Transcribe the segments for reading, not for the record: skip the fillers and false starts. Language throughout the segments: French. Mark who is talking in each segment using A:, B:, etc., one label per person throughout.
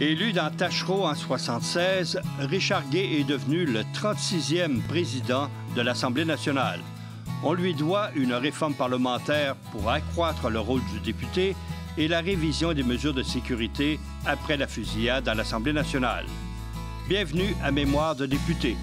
A: Élu dans Tachereau en 1976, Richard Gay est devenu le 36e président de l'Assemblée nationale. On lui doit une réforme parlementaire pour accroître le rôle du député et la révision des mesures de sécurité après la fusillade à l'Assemblée nationale. Bienvenue à Mémoire de député.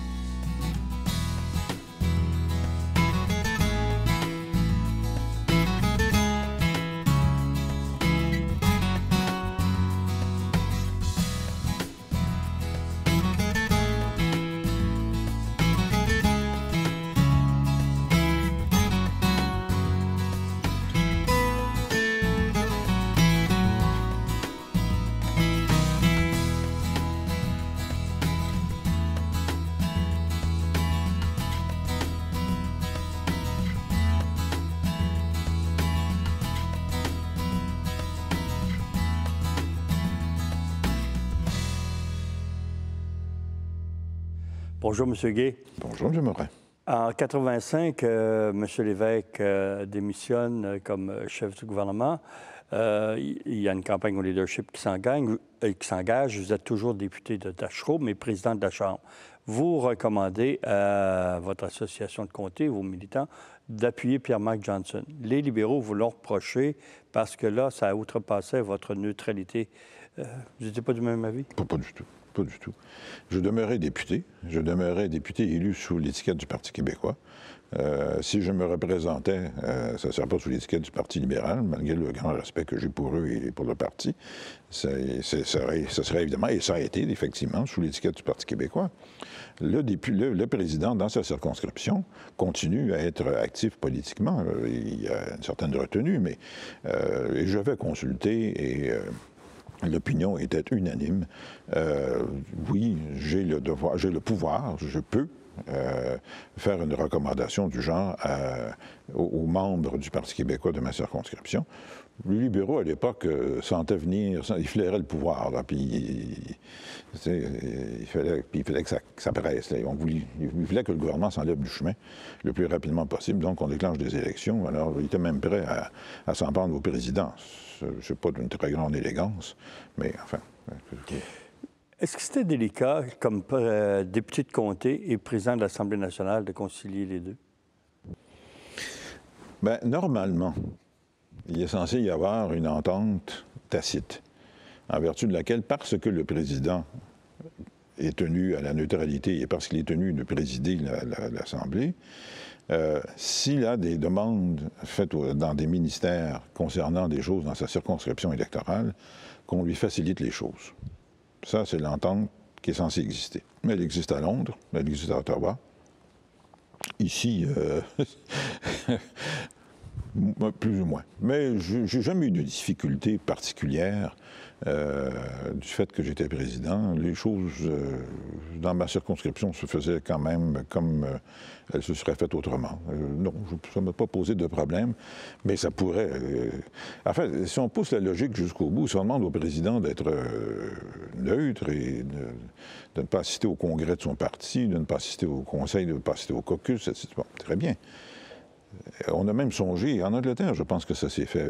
A: Bonjour, M. Gay.
B: Bonjour, M. Morin.
A: En 1985, M. Lévesque démissionne comme chef du gouvernement. Il y a une campagne au leadership qui s'engage. Vous êtes toujours député de Tachereau, mais président de la Chambre. Vous recommandez à votre association de comté, vos militants, d'appuyer Pierre-Marc Johnson. Les libéraux vous l'ont reproché parce que là, ça outrepassait votre neutralité. Vous n'étiez pas du même avis?
B: Pas du tout. Pas du tout. Je demeurais député. Je demeurais député élu sous l'étiquette du Parti québécois. Si je me représentais, ça ne serait pas sous l'étiquette du Parti libéral, malgré le grand respect que j'ai pour eux et pour le parti. Ça serait évidemment, et ça a été effectivement, sous l'étiquette du Parti québécois. Le président, dans sa circonscription, continue à être actif politiquement. Il y a une certaine retenue, mais je vais consulter et... l'opinion était unanime. Oui, j'ai le devoir, j'ai le pouvoir, je peux faire une recommandation du genre aux membres du Parti québécois de ma circonscription. Les libéraux, à l'époque, sentaient venir, ils flairaient le pouvoir, là, puis il fallait que ça presse. Là. Il fallait que le gouvernement s'enlève du chemin le plus rapidement possible, donc on déclenche des élections. Alors, ils étaient même prêts à s'en prendre au président. C'est pas d'une très grande élégance, mais enfin...
A: Est-ce que c'était délicat, comme député de comté et président de l'Assemblée nationale, de concilier les deux?
B: Bien, normalement, il est censé y avoir une entente tacite, en vertu de laquelle, parce que le président est tenu à la neutralité et parce qu'il est tenu de présider l'Assemblée, s'il a des demandes faites dans des ministères concernant des choses dans sa circonscription électorale, qu'on lui facilite les choses. Ça, c'est l'entente qui est censée exister. Mais elle existe à Londres, elle existe à Ottawa. Ici, plus ou moins. Mais j'ai jamais eu de difficultés particulières du fait que j'étais président. Les choses dans ma circonscription se faisaient quand même comme elles se seraient faites autrement. Non, ça ne m'a pas posé de problème, mais ça pourrait... en fait, si on pousse la logique jusqu'au bout, si on demande au président d'être neutre et de ne pas assister au congrès de son parti, de ne pas assister au conseil, de ne pas assister au caucus, etc. Bon, très bien. On a même songé, en Angleterre, je pense que ça s'est fait,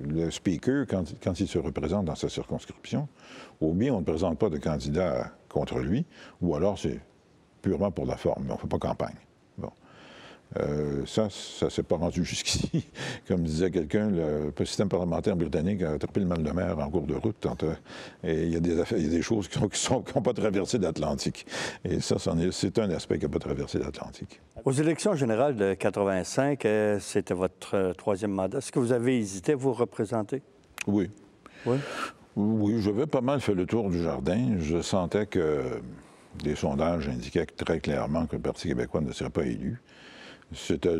B: le speaker, quand il se représente dans sa circonscription, ou bien on ne présente pas de candidat contre lui, ou alors c'est purement pour la forme, mais on ne fait pas campagne. Bon. Ça ne s'est pas rendu jusqu'ici. Comme disait quelqu'un, le système parlementaire britannique a attrapé le mal de mer en cours de route. Et il y a des choses qui n'ont pas traversé l'Atlantique. Et ça, c'est un aspect qui n'a pas traversé l'Atlantique.
A: Aux élections générales de 1985, c'était votre troisième mandat. Est-ce que vous avez hésité à vous représenter?
B: Oui.
A: Oui?
B: Oui, j'avais pas mal fait le tour du jardin. Je sentais que des sondages indiquaient très clairement que le Parti québécois ne serait pas élu. C'était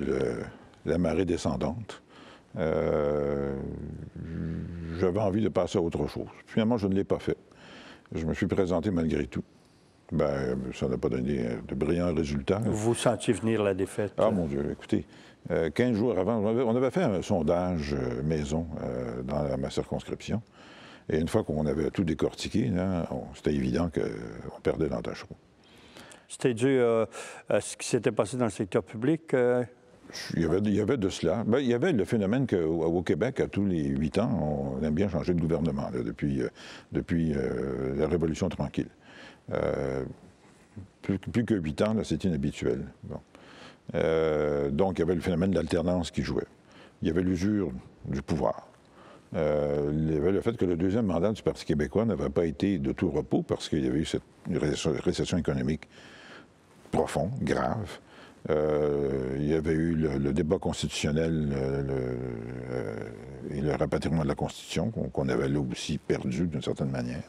B: la marée descendante. J'avais envie de passer à autre chose. Finalement, je ne l'ai pas fait. Je me suis présenté malgré tout. Bien, ça n'a pas donné de brillants résultats.
A: Vous sentiez venir la défaite?
B: Ah, mon Dieu, écoutez, 15 jours avant, on avait fait un sondage maison dans ma circonscription. Et une fois qu'on avait tout décortiqué, c'était évident qu'on perdait dans Tachereau.
A: C'était dû à ce qui s'était passé dans le secteur public?
B: Il y avait de cela. Ben, il y avait le phénomène qu'au Québec, à tous les 8 ans, on aime bien changer de gouvernement, là, depuis la Révolution tranquille. Plus que 8 ans, c'est inhabituel. Bon. Donc, il y avait le phénomène de l'alternance qui jouait. Il y avait l'usure du pouvoir. Il y avait le fait que le deuxième mandat du Parti québécois n'avait pas été de tout repos parce qu'il y avait eu cette récession économique profonde, grave. Il y avait eu le débat constitutionnel et le rapatriement de la Constitution, qu'on avait là aussi perdu d'une certaine manière,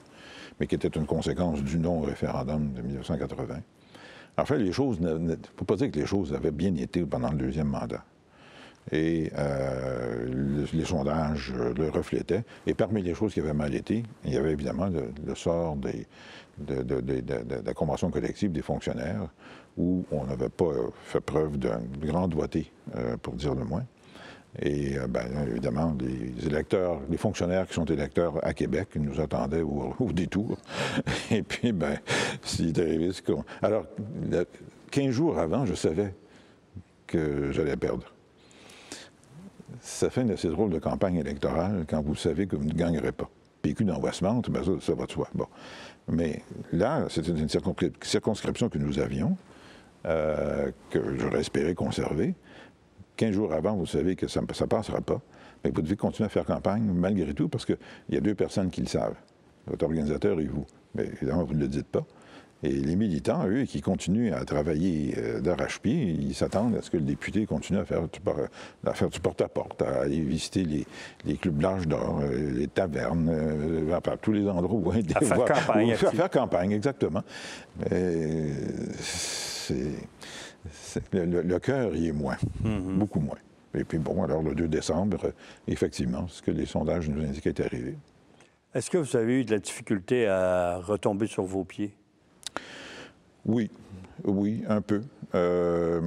B: mais qui était une conséquence du non-référendum de 1980. En fait, les choses, il ne faut pas dire que les choses avaient bien été pendant le deuxième mandat. Et les sondages le reflétaient. Et parmi les choses qui avaient mal été, il y avait évidemment le sort de la convention collective des fonctionnaires, où on n'avait pas fait preuve d'une grande doigté, pour dire le moins. Et bien, évidemment, les électeurs, les fonctionnaires qui sont électeurs à Québec, ils nous attendaient au détour. Et puis, bien, s'il est arrivé ce qu'on... Alors, 15 jours avant, je savais que j'allais perdre. Ça fait une assez drôle de campagne électorale quand vous savez que vous ne gagnerez pas. PQ dans Westmount, bien ça va de soi. Bon. Mais là, c'était une circonscription que nous avions, que j'aurais espéré conserver. 15 jours avant, vous savez que ça ne passera pas, mais vous devez continuer à faire campagne malgré tout, parce qu'il y a 2 personnes qui le savent, votre organisateur et vous. Mais évidemment, vous ne le dites pas. Et les militants, eux, qui continuent à travailler d'arrache-pied, ils s'attendent à ce que le député continue à faire du porte-à-porte, à aller visiter les clubs L'Âge d'Or, les tavernes, enfin, tous les endroits où...
A: À faire campagne.
B: À faire campagne, exactement. Le cœur y est moins, beaucoup moins. Et puis bon, alors le 2 décembre, effectivement, ce que les sondages nous indiquaient est arrivé.
A: Est-ce que vous avez eu de la difficulté à retomber sur vos pieds?
B: Oui, un peu. Je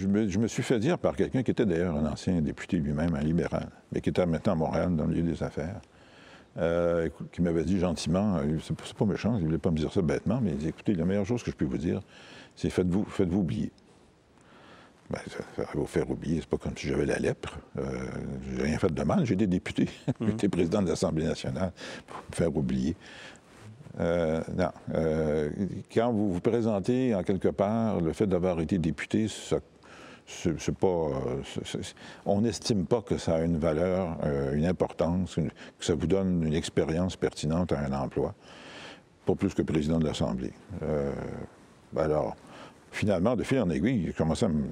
B: me suis fait dire par quelqu'un qui était d'ailleurs un ancien député lui-même, un libéral, mais qui était maintenant à Montréal dans le milieu des affaires, qui m'avait dit gentiment, c'est pas méchant, il ne voulait pas me dire ça bêtement, mais il dit, écoutez, la meilleure chose que je peux vous dire, c'est faites-vous oublier. Bien, ça va vous faire oublier, c'est pas comme si j'avais la lèpre. J'ai rien fait de mal, j'ai été député, j'ai été président de l'Assemblée nationale pour me faire oublier. Non. Quand vous vous présentez en quelque part, le fait d'avoir été député, c'est pas... on n'estime pas que ça a une valeur, une importance, que ça vous donne une expérience pertinente à un emploi. Pas plus que président de l'Assemblée. Alors, finalement, de fil en aiguille, j'ai commencé à me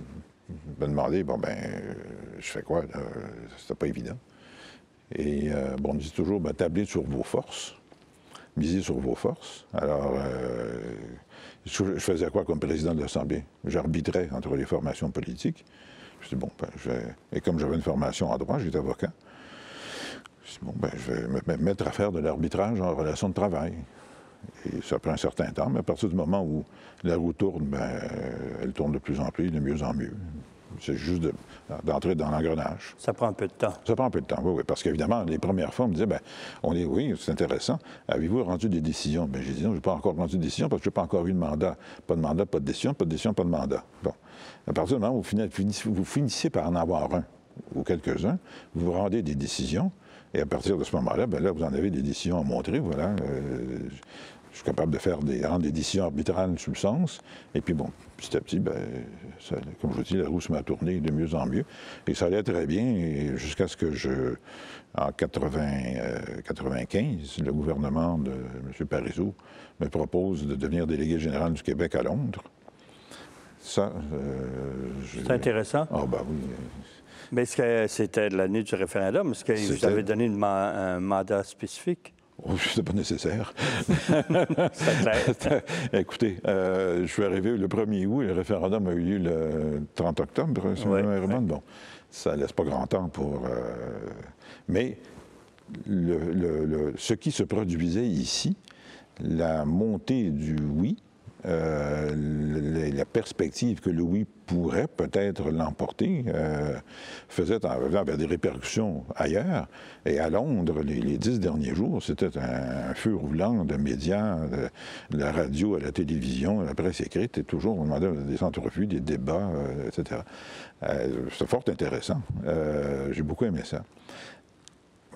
B: demander, bon, ben, je fais quoi? C'était pas évident. Et, bon, on me dit toujours, ben, tablez sur vos forces. Miser sur vos forces. Alors, je faisais quoi comme président de l'Assemblée? J'arbitrais entre les formations politiques. Je dis, bon, ben, et comme j'avais une formation en droit, j'étais avocat, je dis, bon, ben, je vais me mettre à faire de l'arbitrage en relation de travail. Et ça prend un certain temps, mais à partir du moment où la roue tourne, ben, elle tourne de plus en plus, de mieux en mieux. C'est juste d'entrer dans l'engrenage.
A: Ça prend un peu de temps.
B: Ça prend un peu de temps, oui, parce qu'évidemment, les premières fois, on me disait, bien, oui, c'est intéressant. Avez-vous rendu des décisions? Bien, j'ai dit, non, je n'ai pas encore rendu de décision parce que je n'ai pas encore eu de mandat. Pas de mandat, pas de décision, pas de décision, pas de mandat. Bon. À partir du moment où vous finissez par en avoir un ou quelques-uns, vous vous rendez des décisions, et à partir de ce moment-là, bien là, vous en avez des décisions à montrer, voilà. Je suis capable de rendre des décisions arbitrales sous le sens. Et puis, bon, petit à petit, bien, comme je vous dis, la roue se met à tourner de mieux en mieux. Et ça allait très bien jusqu'à ce que en 1995, le gouvernement de M. Parizeau me propose de devenir délégué général du Québec à Londres. Ça,
A: c'est intéressant.
B: Ah, ben oui.
A: Mais est-ce que c'était l'année du référendum? Est-ce que vous avez donné un mandat spécifique?
B: Oh, c'est pas nécessaire.
A: C'est clair.
B: Écoutez, je suis arrivé le 1er août, le référendum a eu lieu le 30 octobre, si ma mémoire est bonne. Bon, ça laisse pas grand temps pour... Mais ce qui se produisait ici, la montée du oui, la perspective que Louis pourrait peut-être l'emporter avait des répercussions ailleurs. Et à Londres, les 10 derniers jours, c'était un feu roulant de médias, de la radio à la télévision, la presse écrite, et toujours on demandait des entrevues, des débats, etc. C'était fort intéressant. J'ai beaucoup aimé ça.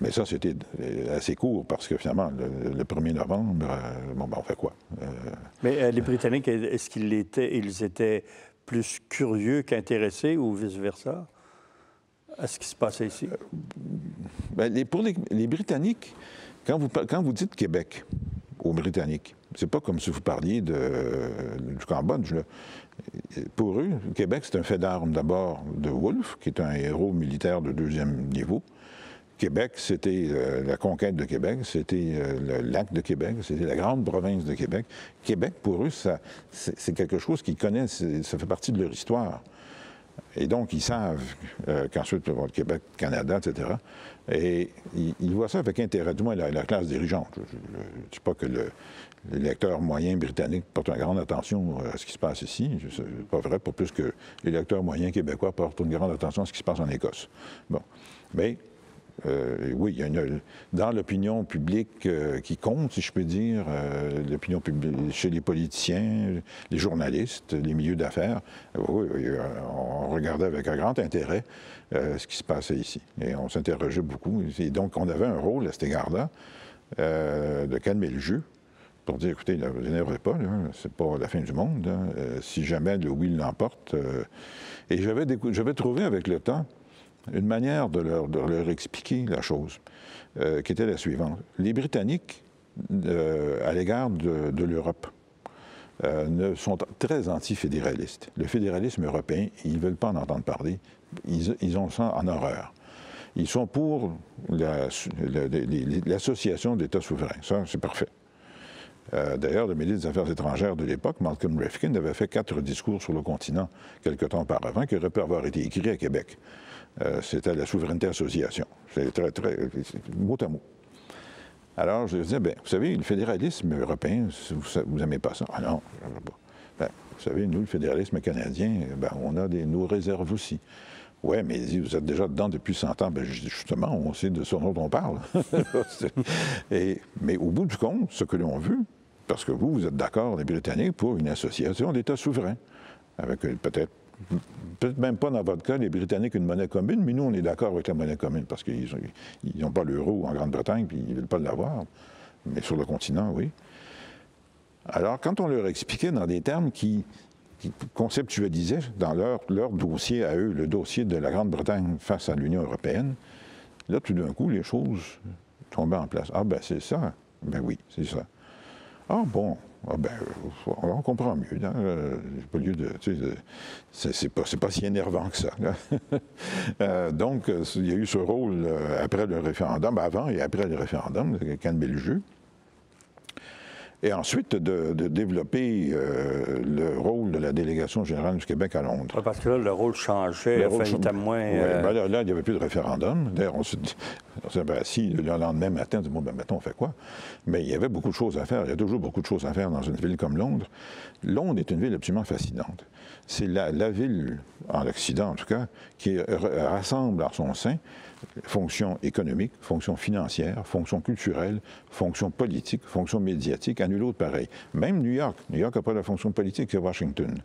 B: Mais ça, c'était assez court parce que finalement, le 1er novembre, bon, ben, on fait quoi?
A: Mais les Britanniques, est-ce qu'ils étaient plus curieux qu'intéressés ou vice-versa à ce qui se passait ici?
B: Ben, pour les Britanniques, quand vous dites Québec aux Britanniques, c'est pas comme si vous parliez du Cambodge. Là. Pour eux, Québec, c'est un fait d'armes d'abord de Wolfe, qui est un héros militaire de 2e niveau. Québec, c'était la conquête de Québec, c'était le lac de Québec, c'était la grande province de Québec. Québec, pour eux, c'est quelque chose qu'ils connaissent, ça fait partie de leur histoire. Et donc, ils savent qu'ensuite, le Québec, Canada, etc. Et ils voient ça avec intérêt, du moins la classe dirigeante. Je ne dis pas que le lecteur moyen britannique porte une grande attention à ce qui se passe ici. C'est pas vrai, pas plus que les lecteurs moyens québécois portent une grande attention à ce qui se passe en Écosse. Bon. Mais oui, il y a dans l'opinion publique qui compte, si je peux dire, l'opinion publique chez les politiciens, les journalistes, les milieux d'affaires, oui, on regardait avec un grand intérêt ce qui se passait ici. Et on s'interrogeait beaucoup. Et donc, on avait un rôle à cet égard-là de calmer le jeu pour dire, écoutez, ne vous énervez pas, c'est pas la fin du monde. Si jamais le oui l'emporte. Et j'avais trouvé avec le temps une manière de leur expliquer la chose, qui était la suivante. Les Britanniques, à l'égard de l'Europe, sont très anti-fédéralistes. Le fédéralisme européen, ils ne veulent pas en entendre parler. Ils ont ça en horreur. Ils sont pour l'association d'États souverains. Ça, c'est parfait. D'ailleurs, le ministre des Affaires étrangères de l'époque, Malcolm Rifkin, avait fait 4 discours sur le continent quelque temps auparavant qui auraient pu avoir été écrits à Québec. C'était la souveraineté association. C'est très, mot à mot. Alors, je disais, bien, vous savez, le fédéralisme européen, vous n'aimez pas ça? Ah non, je n'aime pas. Ben, vous savez, nous, le fédéralisme canadien, ben, on a nos réserves aussi. Oui, mais vous êtes déjà dedans depuis 100 ans. Bien, justement, on sait de ce dont on parle. Mais au bout du compte, ce que l'on veut, parce que vous êtes d'accord, les Britanniques, pour une association d'États souverains, avec peut-être même pas dans votre cas, les Britanniques, une monnaie commune, mais nous, on est d'accord avec la monnaie commune, parce qu'ils n'ont pas l'euro en Grande-Bretagne, puis ils ne veulent pas l'avoir. Mais sur le continent, oui. Alors, quand on leur expliquait dans des termes qui conceptualisaient dans leur dossier à eux, le dossier de la Grande-Bretagne face à l'Union européenne, là, tout d'un coup, les choses tombaient en place. Ah, ben c'est ça. Ben oui, c'est ça. Ah, bon. Ah ben, on comprend mieux. Hein? Pas lieu de, c'est pas si énervant que ça. Donc, il y a eu ce rôle après le référendum, avant et après le référendum, de calmer le jeu. Et ensuite, de développer le rôle de la délégation générale du Québec à Londres.
A: Oui, parce que là, le rôle changeait, il était moins...
B: Ben là, il n'y avait plus de référendum. D'ailleurs, on s'est ben, assis le lendemain matin, on s'est dit, bon, ben, maintenant, on fait quoi? Mais il y avait beaucoup de choses à faire. Il y a toujours beaucoup de choses à faire dans une ville comme Londres. Londres est une ville absolument fascinante. C'est la ville, en Occident en tout cas, qui rassemble en son sein fonctions économiques, fonctions financières, fonctions culturelles, fonctions politiques, fonctions médiatiques, à nul autre pareil. Même New York. New York n'a pas la fonction politique, c'est Washington.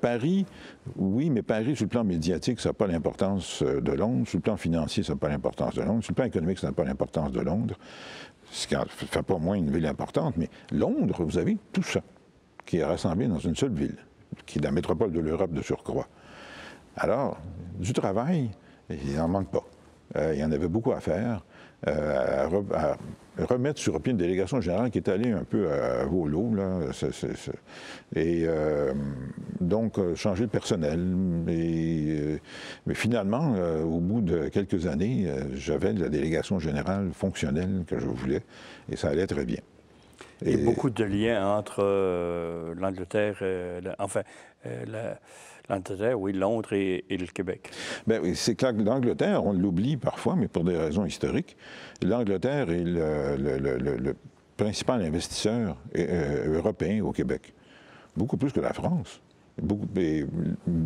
B: Paris, oui, mais Paris, sur le plan médiatique, ça n'a pas l'importance de Londres. Sur le plan financier, ça n'a pas l'importance de Londres. Sur le plan économique, ça n'a pas l'importance de Londres. Ce qui ne fait pas moins une ville importante, mais Londres, vous avez tout ça qui est rassemblé dans une seule ville, qui est la métropole de l'Europe de surcroît. Alors, du travail, il n'en manque pas. Il y en avait beaucoup à faire, à remettre sur pied une délégation générale qui est allée un peu à volo, là. Et donc, changer le personnel. Mais finalement, au bout de quelques années, j'avais la délégation générale fonctionnelle que je voulais, et ça allait très bien.
A: Il y a beaucoup de liens entre l'Angleterre, l'Angleterre, oui, Londres et le Québec.
B: Bien oui, c'est clair que l'Angleterre, on l'oublie parfois, mais pour des raisons historiques, l'Angleterre est le principal investisseur européen au Québec. beaucoup plus que la France,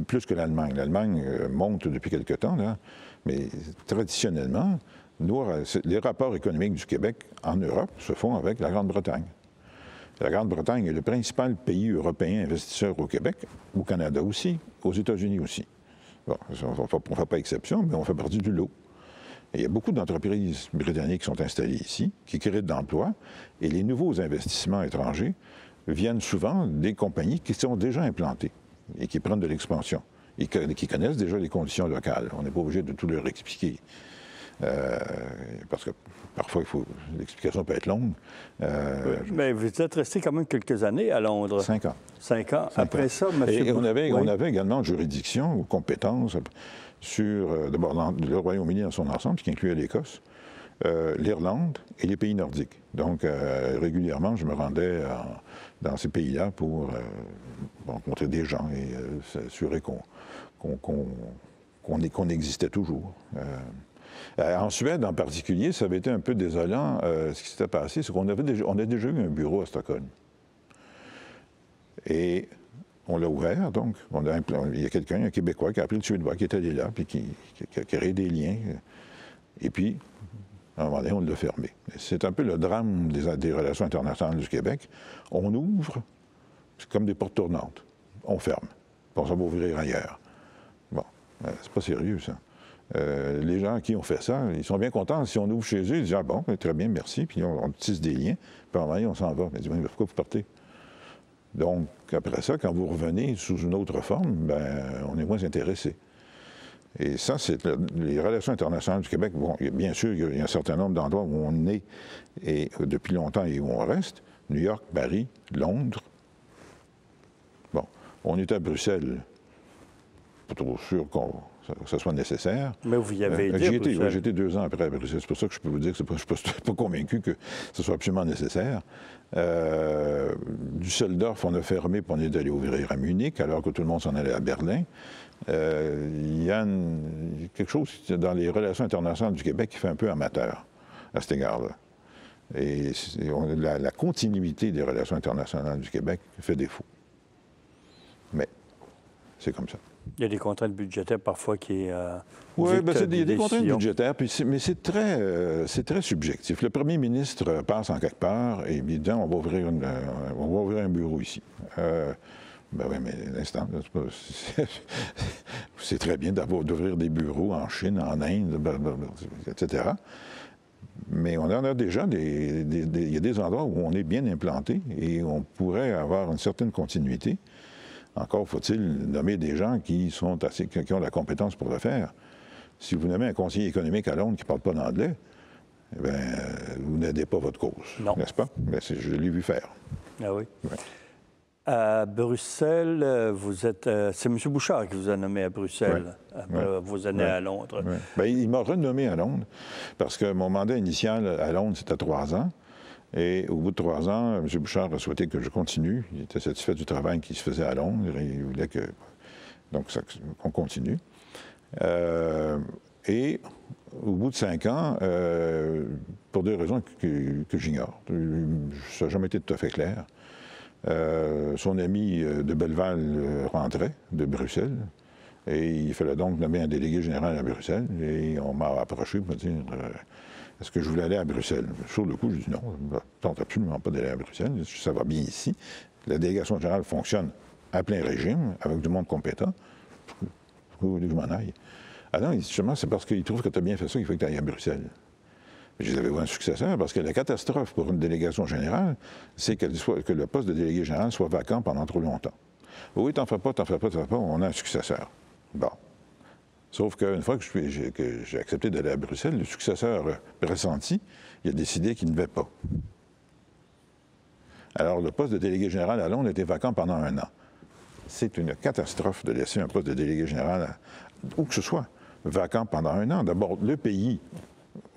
B: plus que l'Allemagne. L'Allemagne monte depuis quelque temps, là, mais traditionnellement, les rapports économiques du Québec en Europe se font avec la Grande-Bretagne. La Grande-Bretagne est le principal pays européen investisseur au Québec, au Canada aussi, aux États-Unis aussi. Bon, on ne fait pas exception, mais on fait partie du lot. Et il y a beaucoup d'entreprises britanniques qui sont installées ici, qui créent de l'emploi, et les nouveaux investissements étrangers viennent souvent des compagnies qui sont déjà implantées et qui prennent de l'expansion, et qui connaissent déjà les conditions locales. On n'est pas obligé de tout leur expliquer. Parce que parfois, l'explication peut être longue.
A: Mais vous êtes resté quand même quelques années à Londres.
B: 5 ans.
A: 5 ans. Après ça, M.
B: Et on avait également juridiction ou compétences sur, d'abord, le Royaume-Uni dans son ensemble, ce qui incluait l'Écosse, l'Irlande et les pays nordiques. Donc, régulièrement, je me rendais dans ces pays-là pour rencontrer des gens et s'assurer qu'on existait toujours. En Suède, en particulier, ça avait été un peu désolant. Ce qui s'était passé, c'est qu'on a déjà eu un bureau à Stockholm. Et on l'a ouvert, donc. Il y a quelqu'un, un Québécois, qui a appris le Suédois, qui est allé là, puis qui a créé des liens. Et puis, à un moment donné, on l'a fermé. C'est un peu le drame des relations internationales du Québec. On ouvre, c'est comme des portes tournantes. On ferme. On s'en va ouvrir ailleurs. Bon, c'est pas sérieux, ça. Les gens qui ont fait ça, ils sont bien contents. Si on ouvre chez eux, ils disent « Ah bon, très bien, merci », puis on tisse des liens, puis à un moment donné, on s'en va. Ils disent « Pourquoi vous partez ?» Donc, après ça, quand vous revenez sous une autre forme, on est moins intéressé. Et ça, c'est les relations internationales du Québec. Bon, bien sûr, il y a un certain nombre d'endroits où on est et depuis longtemps et où on reste. New York, Paris, Londres. Bon, on est à Bruxelles. Pas trop sûr que ça soit nécessaire.
A: Mais vous y avez été à Bruxelles.
B: J'ai été 2 ans après à Bruxelles. C'est pour ça que je peux vous dire que je ne suis pas convaincu que ce soit absolument nécessaire. Düsseldorf, on a fermé puis on est allé ouvrir à Munich, alors que tout le monde s'en allait à Berlin. Il y a quelque chose dans les relations internationales du Québec qui fait un peu amateur à cet égard-là. Et la continuité des relations internationales du Québec fait défaut. Mais c'est comme ça.
A: Il y a des contraintes budgétaires parfois qui...
B: Oui, il y a des contraintes budgétaires, mais c'est très subjectif. Le premier ministre passe en quelque part et il dit « On va ouvrir un bureau ici. » Ben oui, mais l'instant, c'est très bien d'ouvrir des bureaux en Chine, en Inde, etc. Mais on en a déjà il y a des endroits où on est bien implanté et on pourrait avoir une certaine continuité. Encore faut-il nommer des gens qui ont la compétence pour le faire. Si vous nommez un conseiller économique à Londres qui ne parle pas d'anglais, vous n'aidez pas votre cause, n'est-ce pas? Je l'ai vu faire.
A: Ah oui.
B: Ouais.
A: À Bruxelles, c'est M. Bouchard qui vous a nommé à Bruxelles, après vos années à Londres.
B: Ouais. Il m'a renommé à Londres, parce que mon mandat initial à Londres, c'était 3 ans. Et au bout de 3 ans, M. Bouchard a souhaité que je continue. Il était satisfait du travail qui se faisait à Londres et il voulait qu'on continue. Et au bout de 5 ans, pour des raisons que j'ignore, ça n'a jamais été tout à fait clair, son ami de Belleval rentrait de Bruxelles et il fallait donc nommer un délégué général à Bruxelles et on m'a approché pour me dire est-ce que je voulais aller à Bruxelles? Sur le coup, je dis non, je ne tente absolument pas d'aller à Bruxelles, ça va bien ici. La délégation générale fonctionne à plein régime, avec du monde compétent. Pourquoi vous voulez que je m'en aille? Ah non, justement, c'est parce qu'il trouve que tu as bien fait ça qu'il faut que tu ailles à Bruxelles. Mais je avais un successeur, parce que la catastrophe pour une délégation générale, c'est que le poste de délégué général soit vacant pendant trop longtemps. Oui, t'en fais pas, on a un successeur. Bon. Sauf qu'une fois que j'ai accepté d'aller à Bruxelles, le successeur pressenti, il a décidé qu'il ne devait pas. Alors, le poste de délégué général à Londres était vacant pendant 1 an. C'est une catastrophe de laisser un poste de délégué général, où que ce soit, vacant pendant 1 an. D'abord, le pays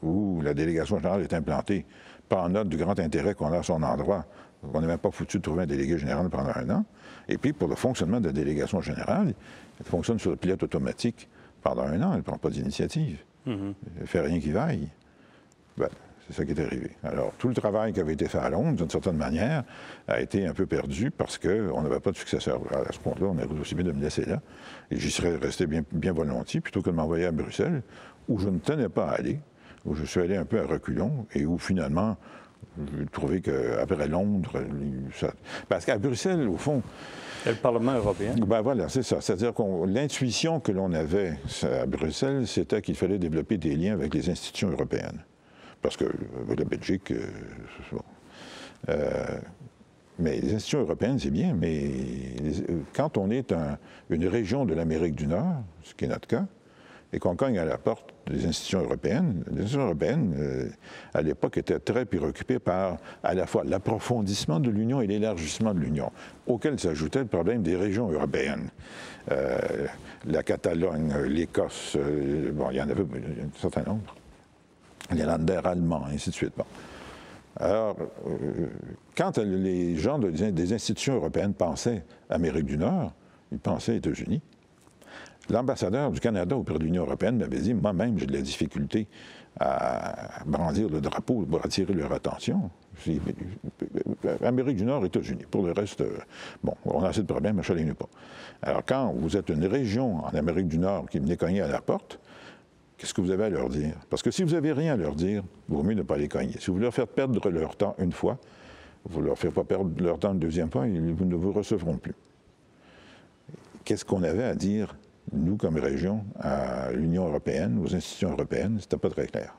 B: où la délégation générale est implantée prend note du grand intérêt qu'on a à son endroit. On n'est même pas foutu de trouver un délégué général pendant 1 an. Et puis, pour le fonctionnement de la délégation générale, elle fonctionne sur le pilote automatique pendant 1 an. Elle ne prend pas d'initiative. Elle ne fait rien qui vaille. C'est ça qui est arrivé. Alors, tout le travail qui avait été fait à Londres, d'une certaine manière, a été un peu perdu parce qu'on n'avait pas de successeur. À ce compte-là, on a aussi bien de me laisser là. Et j'y serais resté bien volontiers, plutôt que de m'envoyer à Bruxelles, où je ne tenais pas à aller, où je suis allé un peu à reculons, et où finalement, j'ai trouvé qu'après Londres, parce qu'à Bruxelles, au fond...
A: Et le Parlement européen.
B: Ben voilà, c'est ça. C'est-à-dire que l'intuition que l'on avait à Bruxelles, c'était qu'il fallait développer des liens avec les institutions européennes. Parce que la Belgique, bon. Mais les institutions européennes, c'est bien, mais quand on est une région de l'Amérique du Nord, ce qui est notre cas, et qu'on cogne à la porte des institutions européennes, les institutions européennes, à l'époque, étaient très préoccupées par à la fois l'approfondissement de l'Union et l'élargissement de l'Union, auquel s'ajoutait le problème des régions européennes. La Catalogne, l'Écosse, bon, il y en avait un certain nombre. Les Länder allemands, ainsi de suite. Bon. Alors, quand les gens des institutions européennes pensaient Amérique du Nord, ils pensaient États-Unis. L'ambassadeur du Canada auprès de l'Union européenne m'avait dit, moi-même, j'ai de la difficulté à brandir le drapeau pour attirer leur attention. Amérique du Nord, États-Unis. Pour le reste, bon, on a assez de problèmes, achalez-nous pas. Alors, quand vous êtes une région en Amérique du Nord qui venait cogner à la porte, qu'est-ce que vous avez à leur dire? Parce que si vous n'avez rien à leur dire, il vaut mieux ne pas les cogner. Si vous leur faites perdre leur temps une fois, vous ne leur faites pas perdre leur temps une deuxième fois, ils ne vous recevront plus. Qu'est-ce qu'on avait à dire, nous, comme région, à l'Union européenne, aux institutions européennes? C'était pas très clair.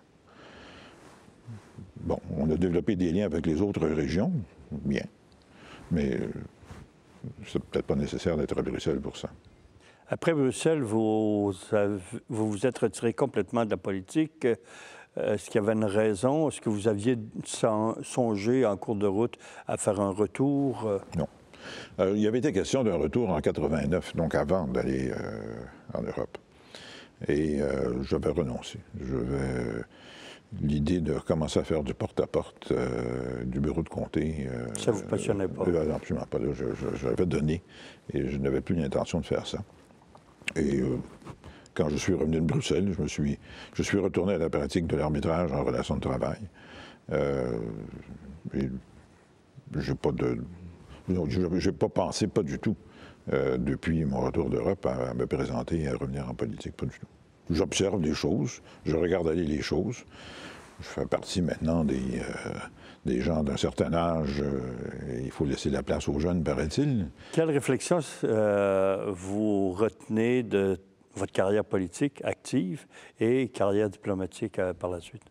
B: Bon, on a développé des liens avec les autres régions, bien, mais c'est peut-être pas nécessaire d'être à Bruxelles pour ça.
A: Après Bruxelles, vous vous êtes retiré complètement de la politique. Est-ce qu'il y avait une raison? Est-ce que vous aviez songé en cours de route à faire un retour?
B: Non. Il y avait été question d'un retour en 89, donc avant d'aller en Europe. Et j'avais renoncé. L'idée de recommencer à faire du porte-à-porte du bureau de comté...
A: ça ne vous passionnait pas?
B: Absolument pas. J'avais donné et je n'avais plus l'intention de faire ça. Et quand je suis revenu de Bruxelles, je suis retourné à la pratique de l'arbitrage en relation de travail. Et j'ai pas pensé, pas du tout, depuis mon retour d'Europe, à me présenter et à revenir en politique, pas du tout. J'observe des choses, je regarde aller les choses. Je fais partie maintenant des gens d'un certain âge. Il faut laisser la place aux jeunes, paraît-il.
A: Quelle réflexion vous retenez de votre carrière politique active et carrière diplomatique par la suite?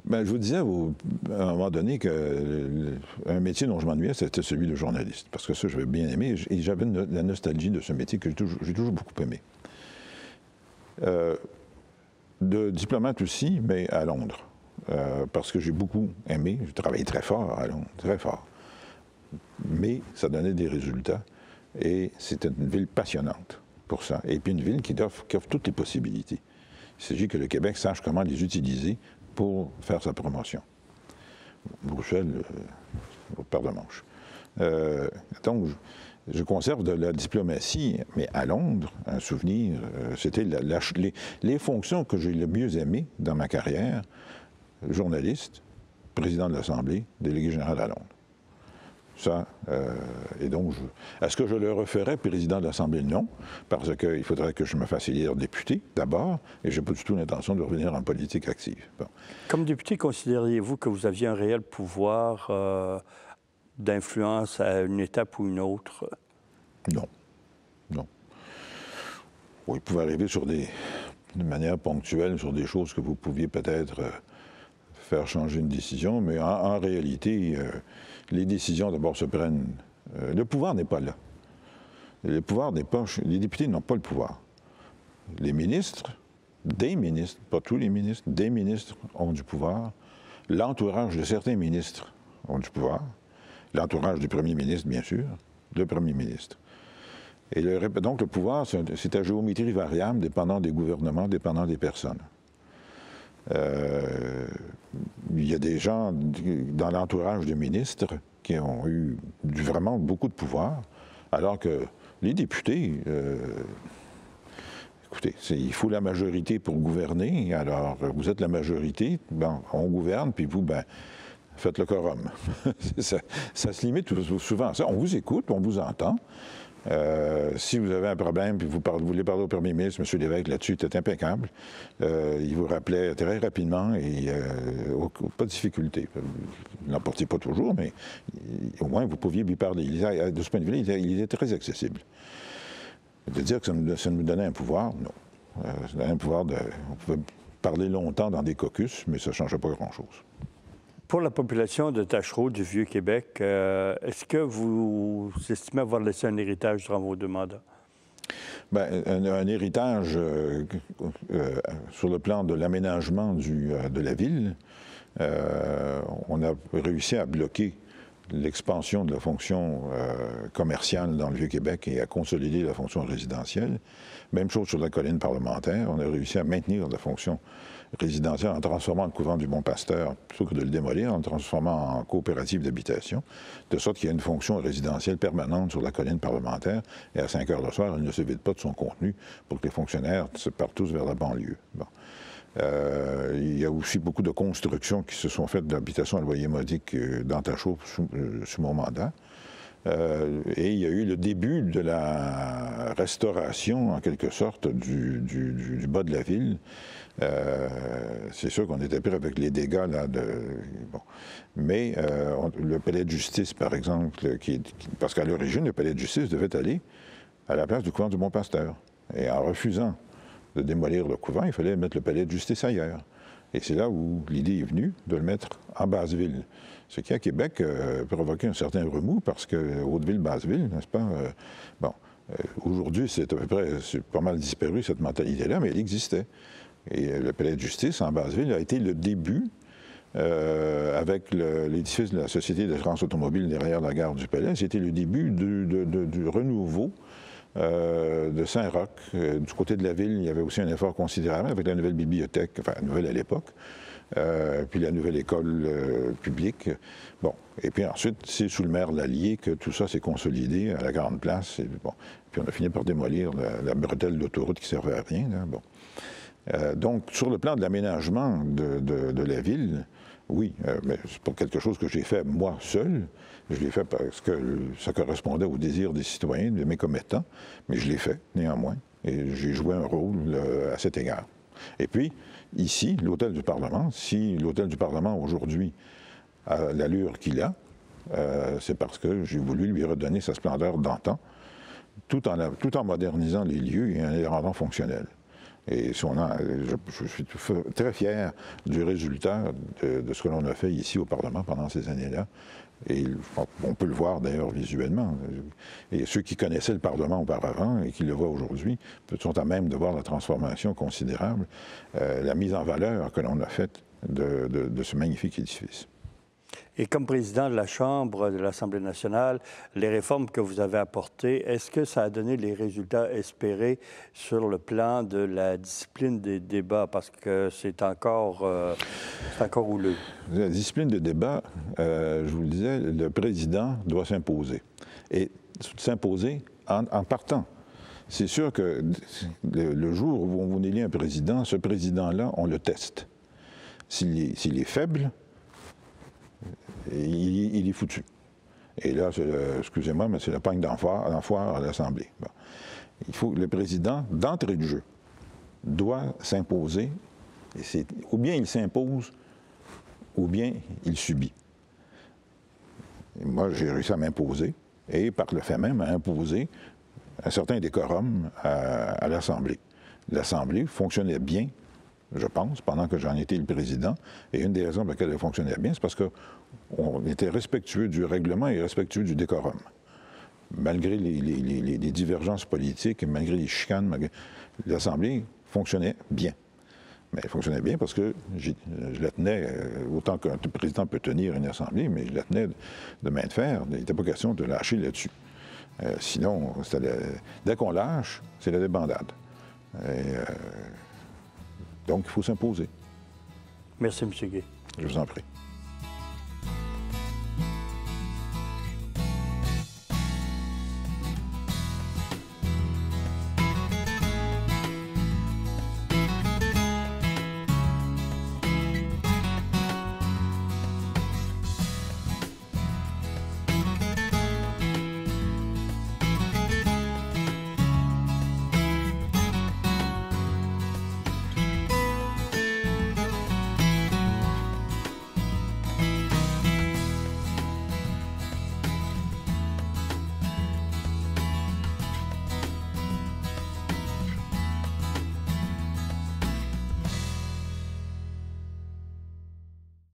B: Bien, je vous disais à un moment donné qu'un métier dont je m'ennuyais, c'était celui de journaliste. Parce que ça, j'avais bien aimé et j'avais la nostalgie de ce métier que j'ai toujours beaucoup aimé. De diplomate aussi, mais à Londres. Parce que j'ai beaucoup aimé. J'ai travaillé très fort à Londres, très fort. Mais ça donnait des résultats. Et c'était une ville passionnante pour ça. Et puis une ville qui offre toutes les possibilités. Il s'agit que le Québec sache comment les utiliser pour faire sa promotion. Bruxelles, paire de manches. Donc, je conserve de la diplomatie, mais à Londres, un souvenir, c'était les fonctions que j'ai le mieux aimées dans ma carrière, journaliste, président de l'Assemblée, délégué général à Londres. Ça, et donc, est-ce que je le referais président de l'Assemblée? Non, parce qu'il faudrait que je me fasse élire député, d'abord, et je n'ai pas du tout l'intention de revenir en politique active. Bon.
A: Comme député, considériez-vous que vous aviez un réel pouvoir d'influence à une étape ou une autre?
B: Non. Non. Oui, il pouvait arriver de manière ponctuelle sur des choses que vous pouviez peut-être faire changer une décision, mais en réalité, les décisions d'abord se prennent... le pouvoir n'est pas là. Le pouvoir n'est pas... Les députés n'ont pas le pouvoir. Les ministres, des ministres, pas tous les ministres, des ministres ont du pouvoir. L'entourage de certains ministres ont du pouvoir. L'entourage du premier ministre, bien sûr, le premier ministre. Et donc le pouvoir, c'est à géométrie variable, dépendant des gouvernements, dépendant des personnes. Il y a des gens dans l'entourage des ministres qui ont eu vraiment beaucoup de pouvoir, alors que les députés, écoutez, il faut la majorité pour gouverner. Alors, vous êtes la majorité, bon, on gouverne, puis vous, ben, faites le quorum. ça se limite souvent à ça. On vous écoute, on vous entend. Si vous avez un problème, puis vous voulez parler au premier ministre, M. Lévesque, là-dessus, était impeccable. Il vous rappelait très rapidement et pas de difficulté. Vous n'emportiez pas toujours, mais au moins, vous pouviez lui parler. De ce point de vue-là, il était très accessible. De dire que ça nous donnait un pouvoir, non. Ça donnait un pouvoir on pouvait parler longtemps dans des caucus, mais ça ne changeait pas grand-chose.
A: Pour la population de Taschereau, du Vieux-Québec, est-ce que vous estimez avoir laissé un héritage durant vos 2 mandats?
B: Bien, un héritage sur le plan de l'aménagement de la ville. On a réussi à bloquer l'expansion de la fonction commerciale dans le Vieux-Québec et à consolider la fonction résidentielle. Même chose sur la colline parlementaire. On a réussi à maintenir la fonction résidentielle en transformant le couvent du Bon-Pasteur, plutôt que de le démolir, en le transformant en coopérative d'habitation, de sorte qu'il y a une fonction résidentielle permanente sur la colline parlementaire, et à 5 heures le soir, elle ne se vide pas de son contenu pour que les fonctionnaires se partent tous vers la banlieue. Bon. Il y a aussi beaucoup de constructions qui se sont faites d'habitations à loyer modique dans Taschereau sous mon mandat. Et il y a eu le début de la restauration, en quelque sorte, du bas de la ville. C'est sûr qu'on était pris avec les dégâts, là, bon. Mais le palais de justice, par exemple, parce qu'à l'origine, le palais de justice devait aller à la place du couvent du Bon-Pasteur. Et en refusant de démolir le couvent, il fallait mettre le palais de justice ailleurs. Et c'est là où l'idée est venue de le mettre en Basse-Ville. Ce qui, à Québec, provoquait un certain remous, parce que Hauteville-Basse-Ville, n'est-ce pas? Aujourd'hui, c'est à peu près, c'est pas mal disparu, cette mentalité-là, mais elle existait. Et le palais de justice en Basse-Ville a été le début, avec l'édifice de la Société d'assurance automobile derrière la gare du Palais, c'était le début du renouveau de Saint-Roch. Du côté de la ville, il y avait aussi un effort considérable avec la nouvelle bibliothèque, enfin nouvelle à l'époque, puis la nouvelle école publique. Bon, et puis ensuite, c'est sous le maire Lallier que tout ça s'est consolidé à la Grande Place. Et, bon, puis on a fini par démolir la bretelle d'autoroute qui ne servait à rien. Là, bon. Donc, sur le plan de l'aménagement de la ville, oui, mais c'est pas quelque chose que j'ai fait moi seul. Je l'ai fait parce que ça correspondait au désir des citoyens, de mes commettants, mais je l'ai fait néanmoins, et j'ai joué un rôle à cet égard. Et puis, ici, l'Hôtel du Parlement, si l'Hôtel du Parlement aujourd'hui a l'allure qu'il a, c'est parce que j'ai voulu lui redonner sa splendeur d'antan, tout en modernisant les lieux et en les rendant fonctionnels. Et je suis très fier du résultat de ce que l'on a fait ici au Parlement pendant ces années-là. Et on peut le voir d'ailleurs visuellement. Et ceux qui connaissaient le Parlement auparavant et qui le voient aujourd'hui sont à même de voir la transformation considérable, la mise en valeur que l'on a faite de ce magnifique édifice.
A: Et comme président de la Chambre de l'Assemblée nationale, les réformes que vous avez apportées, est-ce que ça a donné les résultats espérés sur le plan de la discipline des débats? Parce que c'est encore houleux.
B: La discipline de débat, je vous le disais, le président doit s'imposer. Et s'imposer en partant. C'est sûr que le jour où on élit un président, ce président-là, on le teste. S'il est faible, il est foutu. Et là, excusez-moi, mais c'est la pogne d'enfoir à l'Assemblée. Bon. Le président, d'entrée de jeu, doit s'imposer. Ou bien il s'impose, ou bien il subit. Et moi, j'ai réussi à m'imposer, et par le fait même, à imposer un certain décorum à l'Assemblée. L'Assemblée fonctionnait bien, je pense, pendant que j'en étais le président. Et une des raisons pour lesquelles elle fonctionnait bien, c'est parce qu'on était respectueux du règlement et respectueux du décorum. Malgré les divergences politiques et malgré les chicanes, l'Assemblée fonctionnait bien. Mais elle fonctionnait bien parce que je la tenais, autant qu'un président peut tenir une Assemblée, mais je la tenais de main de fer. Il n'était pas question de lâcher là-dessus. Sinon, dès qu'on lâche, c'est la débandade. Donc, il faut s'imposer.
A: Merci, M. Gay.
B: Je vous en prie.